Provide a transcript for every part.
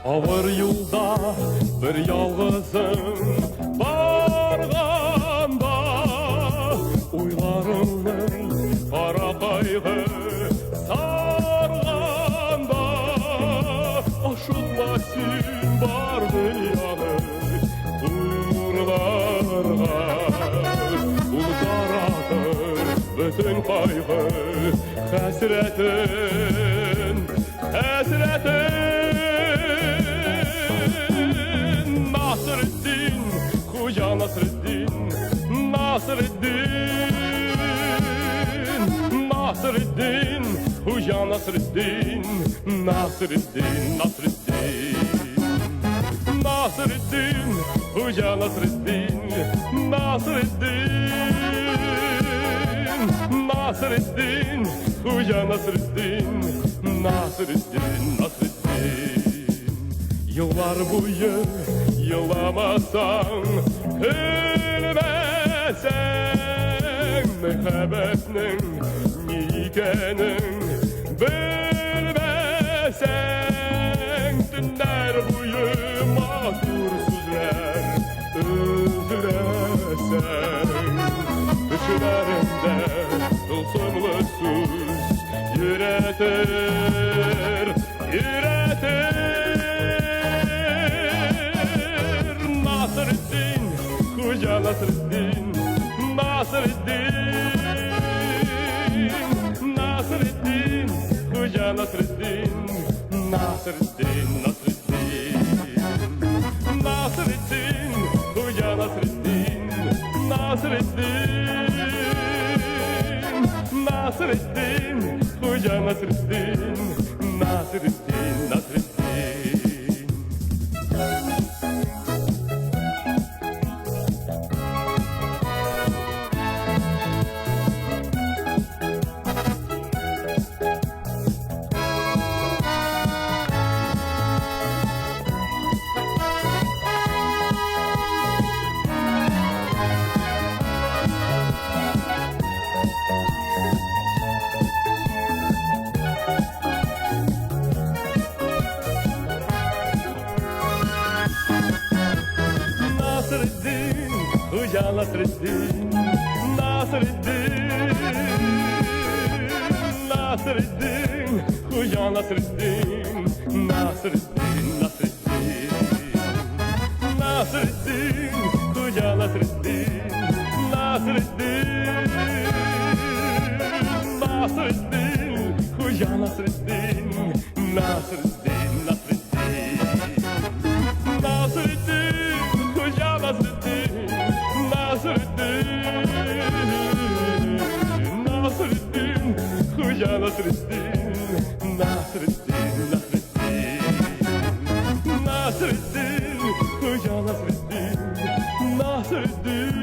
Ağır yolda bir yalğızım barğanda, uylarımı qara qayğı sarğanda, aşılmasın var dünyanı uğurlarga. Ulqaradır bütün qayğı, həsrətin, həsrətin. Nasreddin, Hoca Nasreddin, Nasreddin, Nasreddin, Hoca Nasreddin, Nasreddin, Nasreddin, Nasreddin, Hoca Nasreddin, Nasreddin, Nasreddin, Hoca Nasreddin, Nasreddin, Nasreddin. Yıllar boyu yılamasan, gülmesen, məhəbbətinin nikənin bilməsən, dünlər boyu matur sözlər özürəsən, düşlərində tılsımlı söz yüretir, yüretir. Nasreddin, Hoca Nasreddin, Nasreddin, Nasreddin, Hoca Nasreddin, Nasreddin, Nasreddin, Nasreddin, Hoca Nasreddin, Nasreddin, Nasreddin, Hoca Nasreddin, Nasreddin, Nasreddin. Nasreddin, Hoca Nasreddin, Nasreddin, Nasreddin, Hoca Nasreddin, Nasreddin, Nasreddin, Nasreddin, Hoca Nasreddin, Nasreddin, Nasreddin, Hoca Nasreddin, Nasreddin, Nasreddin, Nasreddin, Hoca Nasreddin, Nasreddin, Nasreddin, Hoca Nasreddin, Nasreddin, Nasreddin, Nasreddin, Hoca Nasreddin, Nasreddin,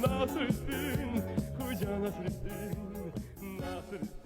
Nasreddin, Hoca Nasreddin, Nasreddin.